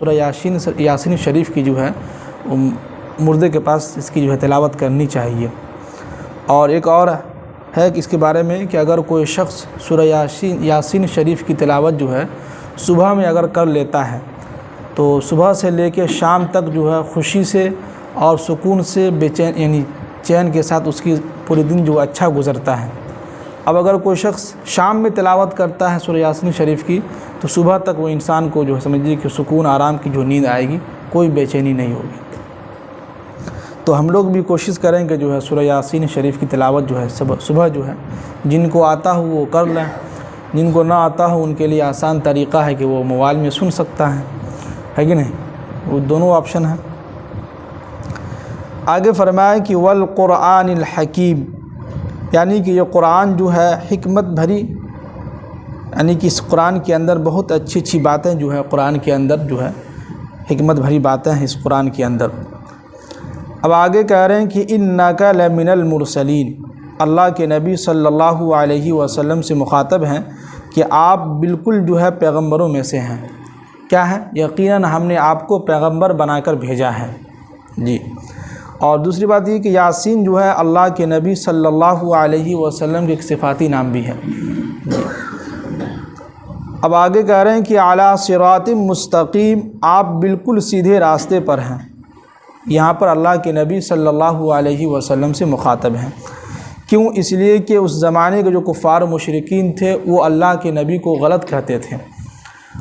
سورہ یاسین شریف کی جو ہے مردے کے پاس اس کی جو ہے تلاوت کرنی چاہیے۔ اور ایک اور ہے کہ اس کے بارے میں کہ اگر کوئی شخص سورہ یاسین شریف کی تلاوت جو ہے صبح میں اگر کر لیتا ہے تو صبح سے لے کے شام تک جو ہے خوشی سے اور سکون سے بے چین یعنی چین کے ساتھ اس کی پورے دن جو اچھا گزرتا ہے۔ اب اگر کوئی شخص شام میں تلاوت کرتا ہے سورہ یاسین شریف کی تو صبح تک وہ انسان کو جو ہے سمجھیے کہ سکون آرام کی جو نیند آئے گی، کوئی بے چینی نہیں ہوگی۔ تو ہم لوگ بھی کوشش کریں کہ جو ہے سورہ یاسین شریف کی تلاوت جو ہے صبح جو ہے جن کو آتا ہو وہ کر لیں، جن کو نہ آتا ہو ان کے لیے آسان طریقہ ہے کہ وہ موبائل میں سن سکتا ہے کہ نہیں، وہ دونوں آپشن ہیں۔ آگے فرمایا کہ والقرآن الحکیم، یعنی کہ یہ قرآن جو ہے حکمت بھری، یعنی کہ اس قرآن کے اندر بہت اچھی اچھی باتیں جو ہے قرآن کے اندر جو ہے حکمت بھری باتیں ہیں اس قرآن کے اندر۔ اب آگے کہہ رہے ہیں کہ انک لمن المرسلین، اللہ کے نبی صلی اللہ علیہ وسلم سے مخاطب ہیں کہ آپ بالکل جو ہے پیغمبروں میں سے ہیں۔ کیا ہے؟ یقیناً ہم نے آپ کو پیغمبر بنا کر بھیجا ہے جی۔ اور دوسری بات یہ کہ یاسین جو ہے اللہ کے نبی صلی اللہ علیہ وسلم کے ایک صفاتی نام بھی ہے جی۔ اب آگے کہہ رہے ہیں کہ اعلیٰ صراط مستقیم، آپ بالکل سیدھے راستے پر ہیں۔ یہاں پر اللہ کے نبی صلی اللہ علیہ وسلم سے مخاطب ہیں، کیوں؟ اس لیے کہ اس زمانے کے جو کفار و مشرکین تھے وہ اللہ کے نبی کو غلط کہتے تھے،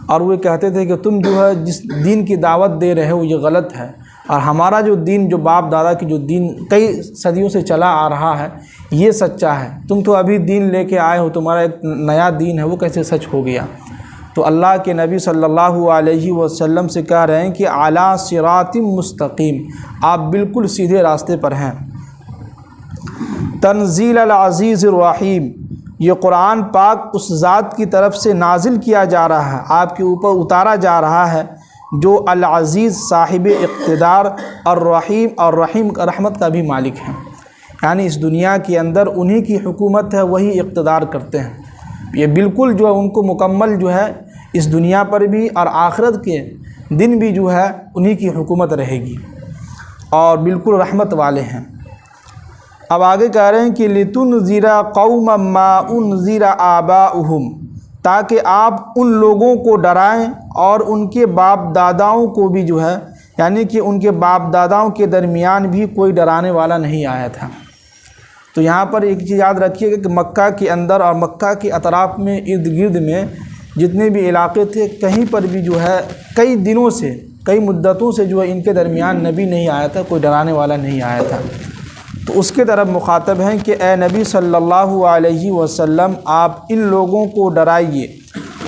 اور وہ کہتے تھے کہ تم جو ہے جس دین کی دعوت دے رہے ہو یہ غلط ہے، اور ہمارا جو دین جو باپ دادا کی جو دین کئی صدیوں سے چلا آ رہا ہے یہ سچا ہے، تم تو ابھی دین لے کے آئے ہو، تمہارا ایک نیا دین ہے وہ کیسے سچ ہو گیا؟ تو اللہ کے نبی صلی اللہ علیہ وسلم سے کہہ رہے ہیں کہ اعلیٰ صراط مستقیم، آپ بالکل سیدھے راستے پر ہیں۔ تنزیل العزیز الرحیم، یہ قرآن پاک اس ذات کی طرف سے نازل کیا جا رہا ہے، آپ کے اوپر اتارا جا رہا ہے جو العزیز صاحب اقتدار، الرحیم اور رحمت کا بھی مالک ہے، یعنی اس دنیا کے اندر انہی کی حکومت ہے، وہی اقتدار کرتے ہیں۔ یہ بالکل جو ہے ان کو مکمل جو ہے اس دنیا پر بھی اور آخرت کے دن بھی جو ہے انہی کی حکومت رہے گی، اور بالکل رحمت والے ہیں۔ اب آگے کہہ رہے ہیں کہ لِتُنذِرَ قَوْمًا مَّا أُنذِرَ آبَاؤُهُمْ، تاکہ آپ ان لوگوں کو ڈرائیں اور ان کے باپ داداؤں کو بھی جو ہے، یعنی کہ ان کے باپ داداؤں کے درمیان بھی کوئی ڈرانے والا نہیں آیا تھا۔ تو یہاں پر ایک چیز یاد رکھیے گا کہ مکہ کے اندر اور مکہ کے اطراف میں ارد گرد میں جتنے بھی علاقے تھے کہیں پر بھی جو ہے کئی دنوں سے کئی مدتوں سے جو ہے ان کے درمیان نبی نہیں آیا تھا، کوئی ڈرانے والا نہیں آیا تھا۔ تو اس کے طرف مخاطب ہیں کہ اے نبی صلی اللہ علیہ وسلم، آپ ان لوگوں کو ڈرائیے،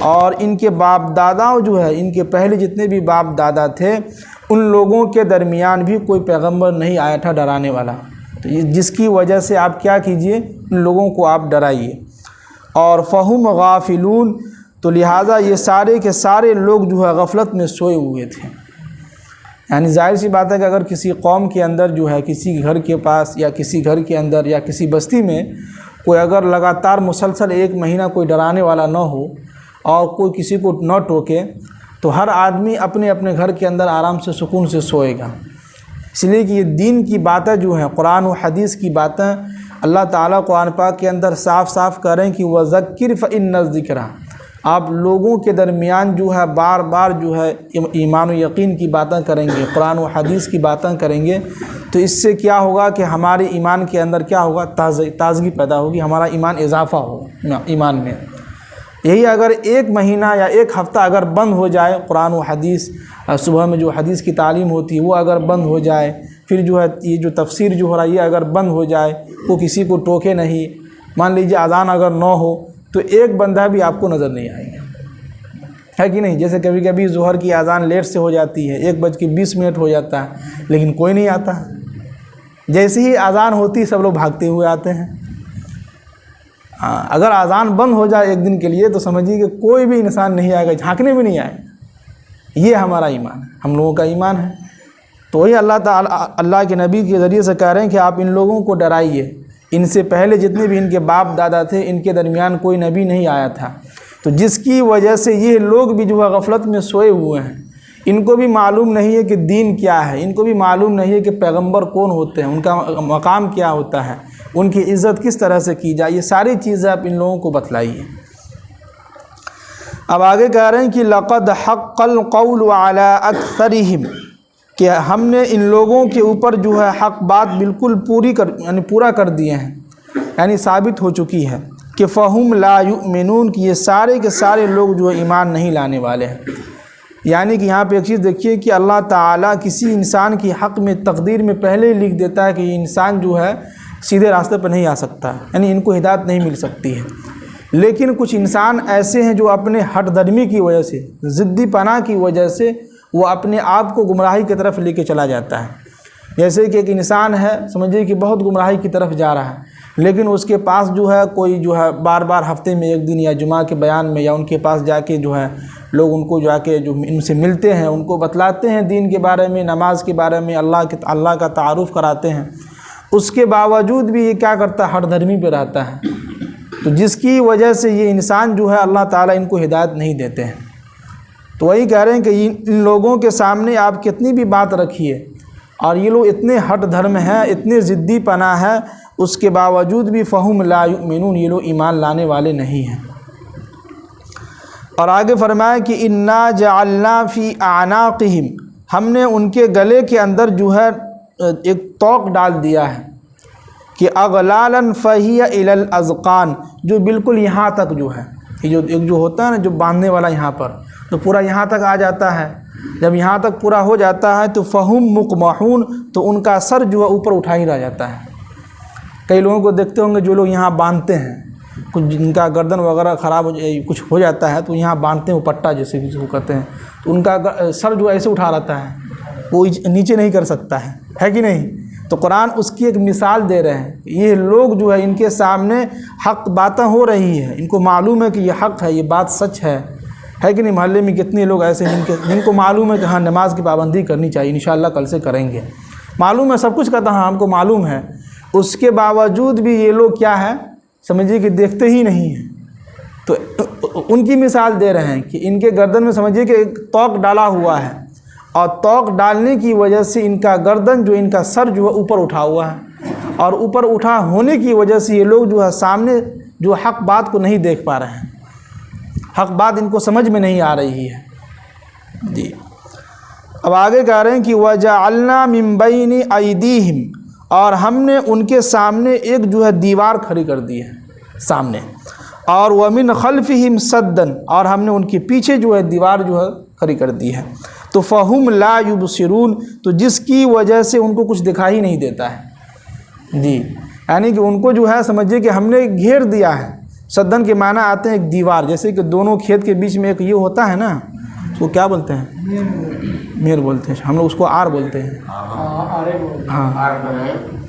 اور ان کے باپ داداؤں جو ہے ان کے پہلے جتنے بھی باپ دادا تھے ان لوگوں کے درمیان بھی کوئی پیغمبر نہیں آیا تھا ڈرانے والا، تو جس کی وجہ سے آپ کیا کیجئے، ان لوگوں کو آپ ڈرائیے۔ اور فہم غافلون، تو لہٰذا یہ سارے کے سارے لوگ جو ہے غفلت میں سوئے ہوئے تھے۔ یعنی ظاہر سی بات ہے کہ اگر کسی قوم کے اندر جو ہے کسی گھر کے پاس یا کسی گھر کے اندر یا کسی بستی میں کوئی اگر لگاتار مسلسل ایک مہینہ کوئی ڈرانے والا نہ ہو اور کوئی کسی کو نہ ٹوکے تو ہر آدمی اپنے اپنے گھر کے اندر آرام سے سکون سے سوئے گا۔ اس لیے کہ یہ دین کی باتیں جو ہیں، قرآن و حدیث کی باتیں، اللہ تعالیٰ قرآن پاک کے اندر صاف صاف کہہ رہے ہیں کہ وَذَكِّرْ فَإِنَّ الذِّكْرَىٰ، آپ لوگوں کے درمیان جو ہے بار بار جو ہے ایمان و یقین کی باتیں کریں گے، قرآن و حدیث کی باتیں کریں گے، تو اس سے کیا ہوگا کہ ہمارے ایمان کے اندر کیا ہوگا، تازگی پیدا ہوگی، ہمارا ایمان اضافہ ہوگا ایمان میں۔ یہی اگر ایک مہینہ یا ایک ہفتہ اگر بند ہو جائے قرآن و حدیث، صبح میں جو حدیث کی تعلیم ہوتی ہے وہ اگر بند ہو جائے، پھر جو ہے یہ جو تفسیر جو ہو رہا ہے یہ اگر بند ہو جائے، وہ کسی کو ٹوکے نہیں، مان لیجیے اذان اگر نہ ہو تو ایک بندہ بھی آپ کو نظر نہیں آئے گا، ہے کہ نہیں؟ جیسے کبھی کبھی ظہر کی اذان لیٹ سے ہو جاتی ہے، 1:20 ہو جاتا ہے لیکن کوئی نہیں آتا، جیسے ہی اذان ہوتی سب لوگ بھاگتے ہوئے آتے ہیں۔ اگر اذان بند ہو جائے ایک دن کے لیے تو سمجھیے کہ کوئی بھی انسان نہیں آئے گا، جھانکنے بھی نہیں آئے گا۔ یہ ہمارا ایمان ہے، ہم لوگوں کا ایمان ہے۔ تو وہی اللہ تعالیٰ اللہ کے نبی کے ذریعے سے کہہ رہے ہیں کہ آپ ان لوگوں کو ڈرائیے، ان سے پہلے جتنے بھی ان کے باپ دادا تھے ان کے درمیان کوئی نبی نہیں آیا تھا، تو جس کی وجہ سے یہ لوگ بھی جو ہے غفلت میں سوئے ہوئے ہیں، ان کو بھی معلوم نہیں ہے کہ دین کیا ہے، ان کو بھی معلوم نہیں ہے کہ پیغمبر کون ہوتے ہیں، ان کا مقام کیا ہوتا ہے، ان کی عزت کس طرح سے کی جائے، یہ ساری چیزیں آپ ان لوگوں کو بتلائیے۔ اب آگے کہہ رہے ہیں کہ لقد حق القول علی اکثرہم، کہ ہم نے ان لوگوں کے اوپر جو ہے حق بات بالکل پورا کر دیے ہیں، یعنی ثابت ہو چکی ہے کہ فہم لا یؤمنون، کہ یہ سارے کے سارے لوگ جو ہے ایمان نہیں لانے والے ہیں۔ یعنی کہ یہاں پہ ایک چیز دیکھیے کہ اللہ تعالیٰ کسی انسان کی حق میں تقدیر میں پہلے ہی لکھ دیتا ہے کہ یہ انسان جو ہے سیدھے راستے پر نہیں آ سکتا، یعنی ان کو ہدایت نہیں مل سکتی ہے۔ لیکن کچھ انسان ایسے ہیں جو اپنے ہٹ درمی کی وجہ سے، ضدی پناہ کی وجہ سے وہ اپنے آپ کو گمراہی کی طرف لے کے چلا جاتا ہے۔ جیسے کہ ایک انسان ہے، سمجھیے کہ بہت گمراہی کی طرف جا رہا ہے، لیکن اس کے پاس جو ہے کوئی جو ہے بار بار ہفتے میں ایک دن یا جمعہ کے بیان میں یا ان کے پاس جا کے جو ہے لوگ ان کو جا کے جو ان سے ملتے ہیں، ان کو بتلاتے ہیں دین کے بارے میں، نماز کے بارے میں، اللہ کا تعارف کراتے ہیں، اس کے باوجود بھی یہ کیا کرتا ہے، ہٹ دھرمی پہ رہتا ہے۔ تو جس کی وجہ سے یہ انسان جو ہے اللہ تعالیٰ ان کو ہدایت نہیں دیتے ہیں۔ تو وہی کہہ رہے ہیں کہ ان لوگوں کے سامنے آپ کتنی بھی بات رکھیے اور یہ لوگ اتنے ہٹ دھرم ہیں، اتنے ضدی پناہ ہیں، اس کے باوجود بھی فہم لا یؤمنون، یہ لوگ ایمان لانے والے نہیں ہیں۔ اور آگے فرمایا کہ انا جعلنا فی اعناقہم، ہم نے ان کے گلے کے اندر جو ہے ایک توق ڈال دیا ہے کہ اغلالا فہی الی الاذقان، جو بالکل یہاں تک جو ہے، یہ جو ہوتا ہے نا جو باندھنے والا یہاں پر، تو پورا یہاں تک آ جاتا ہے۔ جب یہاں تک پورا ہو جاتا ہے تو فہم مقمحون، تو ان کا سر جو ہے اوپر اٹھا ہی رہ جاتا ہے۔ کئی لوگوں کو دیکھتے ہوں گے جو لوگ یہاں باندھتے ہیں، کچھ جن کا گردن وغیرہ خراب کچھ ہو جاتا ہے تو یہاں باندھتے ہیں، وہ پٹا جیسے جس کو کہتے ہیں، تو ان کا سر جو ایسے اٹھا رہتا ہے، وہ نیچے نہیں کر سکتا ہے کہ نہیں؟ تو قرآن اس کی ایک مثال دے رہے ہیں، یہ لوگ جو ہے ان کے سامنے حق باتیں ہو رہی ہیں، ان کو معلوم ہے کہ یہ حق ہے، یہ بات سچ ہے کہ نہیں؟ محلے میں کتنے لوگ ایسے ہیں جن کو معلوم ہے کہ ہاں نماز کی پابندی کرنی چاہیے، انشاءاللہ کل سے کریں گے، معلوم ہے سب کچھ کہتا ہاں ہم کو معلوم ہے، اس کے باوجود بھی یہ لوگ کیا ہے، سمجھیے کہ دیکھتے ہی نہیں ہیں۔ تو ان کی مثال دے رہے ہیں کہ ان کے گردن میں سمجھیے کہ ایک توق ڈالا ہوا ہے، اور توق ڈالنے کی وجہ سے ان کا گردن جو ان کا سر جو ہے اوپر اٹھا ہوا ہے، اور اوپر اٹھا ہونے کی وجہ سے یہ لوگ جو ہے سامنے جو حق بات کو نہیں دیکھ پا رہے ہیں، حق بات ان کو سمجھ میں نہیں آ رہی ہے۔ جی اب آگے کہہ رہے ہیں کہ وَجَعَلْنَا مِن بَيْنِ أَيْدِيهِمْ، اور ہم نے ان کے سامنے ایک جو ہے دیوار کھڑی کر دی ہے سامنے، اور وَمِنْ خَلْفِهِمْ سَدًّا، اور ہم نے ان کے پیچھے جو ہے دیوار جو ہے کھڑی کر دی ہے، تو فَهُمْ لَا يُبْصِرُونَ، تو جس کی وجہ سے ان کو کچھ دکھائی نہیں دیتا ہے۔ جی یعنی کہ ان کو جو ہے سمجھیے کہ ہم نے گھیر دیا ہے۔ سدن کے معنی آتے ہیں ایک دیوار، جیسے کہ دونوں کھیت کے بیچ میں ایک یہ ہوتا ہے نا، اس کو کیا بولتے ہیں؟ میر بولتے ہیں، ہم لوگ اس کو آر بولتے ہیں،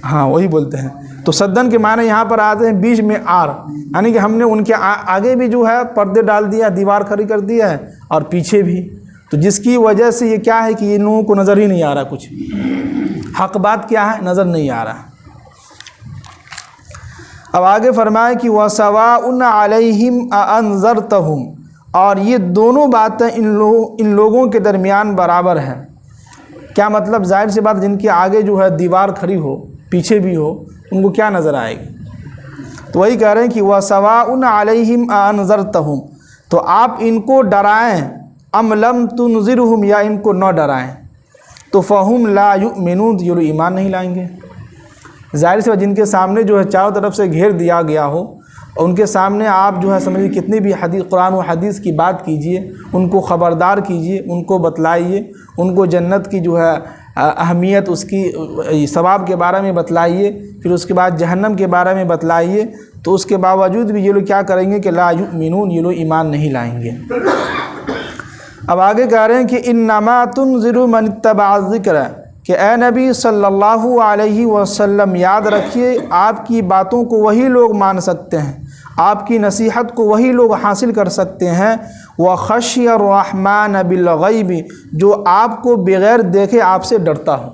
ہاں وہی بولتے ہیں۔ تو سدن کے معنی یہاں پر آتے ہیں بیچ میں آر، یعنی کہ ہم نے ان کے آگے بھی جو ہے پردے ڈال دیا، دیوار کھڑی کر دیا ہے، اور پیچھے بھی، تو جس کی وجہ سے یہ کیا ہے کہ ان لوگوں کو نظر ہی نہیں آ رہا، کچھ حق بات کیا ہے نظر نہیں آ رہا۔ اب آگے فرمائے کہ وَسَوَاءٌ عَلَيْهِمْ أَأَنذَرْتَهُمْ، اور یہ دونوں باتیں ان لوگوں کے درمیان برابر ہیں۔ کیا مطلب؟ ظاہر سی بات، جن کے آگے جو ہے دیوار کھڑی ہو، پیچھے بھی ہو، ان کو کیا نظر آئے گی؟ تو وہی کہہ رہے ہیں کہ وَسَوَاءٌ عَلَيْهِمْ أَأَنذَرْتَهُمْ، تو آپ ان کو ڈرائیں، ام لم تنذرہم، یا ان کو نہ ڈرائیں، تو فہم لا یؤمنون، یہ لوگ ایمان نہیں لائیں گے۔ ظاہر سے جن کے سامنے جو ہے چاروں طرف سے گھیر دیا گیا ہو، اور ان کے سامنے آپ جو ہے سمجھیے کتنی بھی قرآن و حدیث کی بات کیجئے، ان کو خبردار کیجئے، ان کو بتلائیے، ان کو جنت کی جو ہے اہمیت، اس کی ثواب کے بارے میں بتلائیے، پھر اس کے بعد جہنم کے بارے میں بتلائیے، تو اس کے باوجود بھی یہ لوگ کیا کریں گے کہ لا یؤمنون، یہ لوگ ایمان نہیں لائیں گے۔ اب آگے کہہ رہے ہیں کہ انما تنذر من اتبع الذکر، کہ اے نبی صلی اللہ علیہ وسلم یاد رکھیے آپ کی باتوں کو وہی لوگ مان سکتے ہیں، آپ کی نصیحت کو وہی لوگ حاصل کر سکتے ہیں، وَخَشِيَ الرَّحْمَنَ بِالْغَيْبِ، جو آپ کو بغیر دیکھے آپ سے ڈرتا ہو،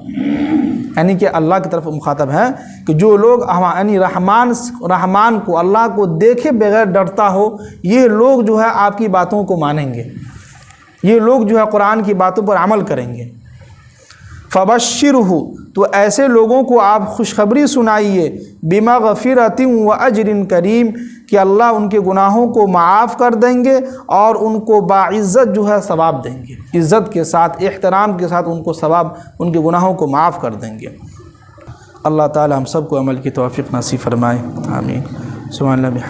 یعنی کہ اللہ کی طرف مخاطب ہے کہ جو لوگ یعنی رحمان کو، اللہ کو دیکھے بغیر ڈرتا ہو، یہ لوگ جو ہے آپ کی باتوں کو مانیں گے۔ یہ لوگ جو ہے قرآن کی باتوں پر عمل کریں گے۔ فبشرہ، تو ایسے لوگوں کو آپ خوشخبری سنائیے، بمغفرۃ و اجر کریم، کہ اللہ ان کے گناہوں کو معاف کر دیں گے اور ان کو باعزت جو ہے ثواب دیں گے، عزت کے ساتھ، احترام کے ساتھ ان کو ثواب، ان کے گناہوں کو معاف کر دیں گے۔ اللہ تعالی ہم سب کو عمل کی توفیق نصیب فرمائے، آمین۔ سبحان اللہ۔